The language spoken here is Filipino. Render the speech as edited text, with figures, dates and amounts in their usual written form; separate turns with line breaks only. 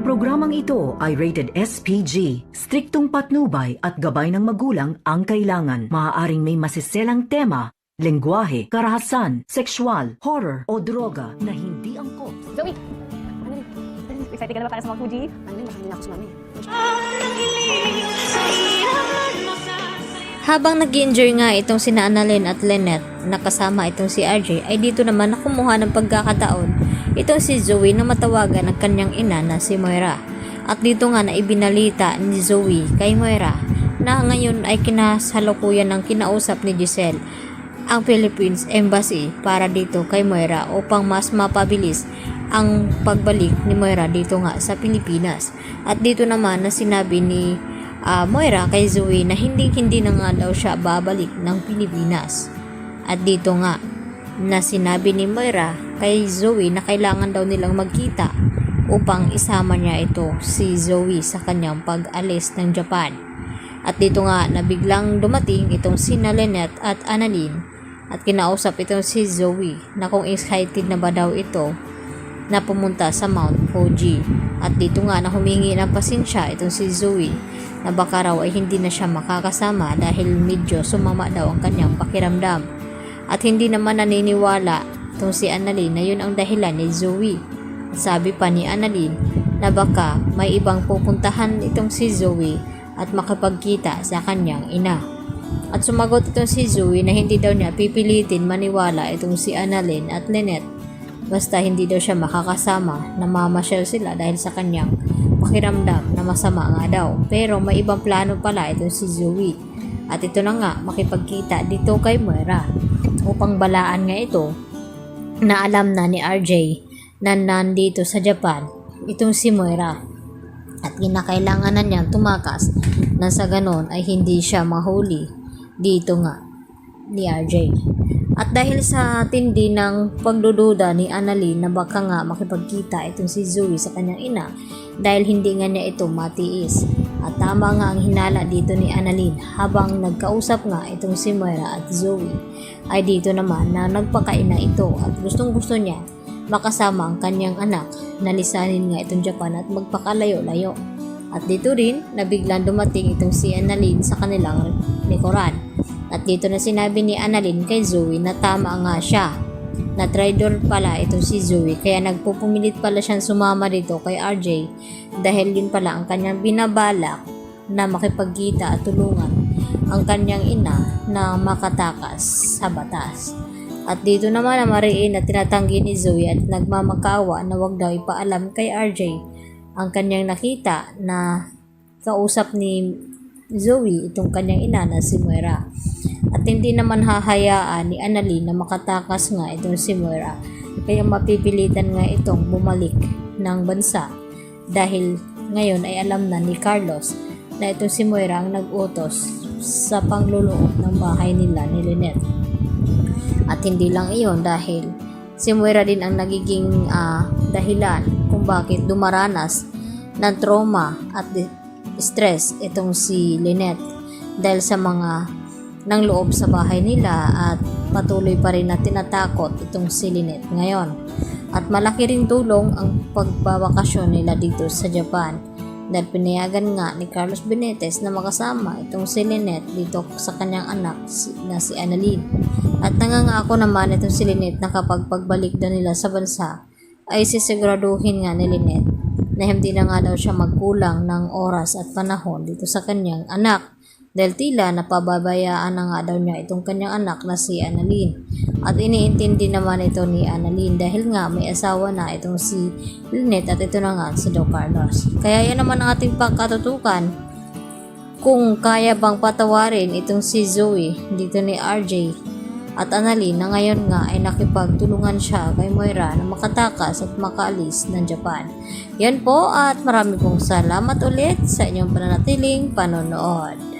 programang ito ay rated SPG. Striktong patnubay at gabay ng magulang ang kailangan. Maaaring may masiselang tema, lengguwahe, karahasan, sexual, horror o droga na hindi angkop.
Zoe! Excited ka na ba para sa mga Fuji? Baka hindi na ako sumami.
Habang nag-enjoy nga itong sina Annalyn at Lynette na kasama itong si RJ, ay dito naman nakumuha ng pagkakataon itong si Zoe na matawagan ng kanyang ina na si Moira. At dito nga na ibinalita ni Zoe kay Moira na ngayon ay kinasalukuyan ng kinausap ni Giselle ang Philippines Embassy para dito kay Moira upang mas mapabilis ang pagbalik ni Moira dito nga sa Pilipinas. At dito naman na sinabi ni Moira kay Zoe na hindi na nga daw siya babalik ng Pilipinas. At dito nga na sinabi ni Moira kay Zoe na kailangan daw nilang magkita upang isama niya ito si Zoe sa kanyang pag-alis ng Japan. At dito nga na biglang dumating itong sina Lynette at Annalyn at kinausap itong si Zoe na kung excited na ba daw ito na pumunta sa Mount Fuji. At dito nga na humingi ng pasensya itong si Zoe na baka raw ay hindi na siya makakasama dahil medyo sumama daw ang kanyang pakiramdam. At hindi naman naniniwala itong si Annalyn na yun ang dahilan ni Zoe. At sabi pa ni Annalyn na baka may ibang pupuntahan itong si Zoe at makapagkita sa kanyang ina. At sumagot itong si Zoe na hindi daw niya pipilitin maniwala itong si Annalyn at Lynette basta hindi daw siya makakasama na mamasyal sila dahil sa kanyang pakiramdam na masama nga daw. Pero may ibang plano pala itong si Zoe. At ito na nga makipagkita dito kay Moira upang balaan nga ito na alam na ni RJ na nandito sa Japan itong si Moira. At kinakailangan na niyang tumakas na sa ganon ay hindi siya mahuli dito nga ni RJ. At dahil sa tindi ng pagdududa ni Annalyn na baka nga makipagkita itong si Zoe sa kanyang ina dahil hindi nga niya ito matiis. At tama nga ang hinala dito ni Annalyn habang nagkausap nga itong si Moira at Zoe ay dito naman na nagpakaina ito at gustong gusto niya makasama ang kanyang anak na lisanin nga itong Japan at magpakalayo-layo. At dito rin na biglang dumating itong si Annalyn sa kanilang likuran. At dito na sinabi ni Annalyn kay Zoe na tama nga siya na traitor pala itong si Zoe kaya nagpupumilit pala siyang sumama dito kay RJ dahil yun pala ang kanyang binabalak na makipagkita at tulungan ang kanyang ina na makatakas sa batas. At dito naman na mariin na tinatanggi ni Zoe at nagmamakaawa na wag daw ipaalam kay RJ ang kanyang nakita na kausap ni Zoe itong kanyang ina na si Moira. At hindi naman hahayaan ni Annalyn na makatakas nga itong si Moira kaya mapipilitan nga itong bumalik ng bansa dahil ngayon ay alam na ni Carlos na itong si Moira ang nag-utos sa pangluloob ng bahay nila ni Lynette. At hindi lang iyon dahil si Moira din ang nagiging dahilan kung bakit dumaranas ng trauma at stress itong si Lynette dahil sa mga nang loob sa bahay nila at patuloy pa rin na tinatakot itong si Lynette ngayon. At malaki ring tulong ang pagbabakasyon nila dito sa Japan dahil pinayagan nga ni Carlos Benitez na makasama itong si Lynette dito sa kanyang anak na si Annalyn. At nangangako naman itong si Lynette na kapag pagbalik daw nila sa bansa ay sisiguraduhin nga ni Lynette na hindi na nga daw siya magkulang ng oras at panahon dito sa kanyang anak dahil tila napababayaan na nga daw niya itong kanyang anak na si Annalyn. At iniintindi naman ito ni Annalyn dahil nga may asawa na itong si Lynette at ito na nga si Don Carlos. Kaya yan naman ang ating pagkatutukan kung kaya bang patawarin itong si Zoe dito ni RJ at Annalyn na ngayon nga ay nakipagtulungan siya kay Moira na makatakas at makaalis ng Japan. Yan po at marami pong salamat ulit sa inyong pananatiling panonood.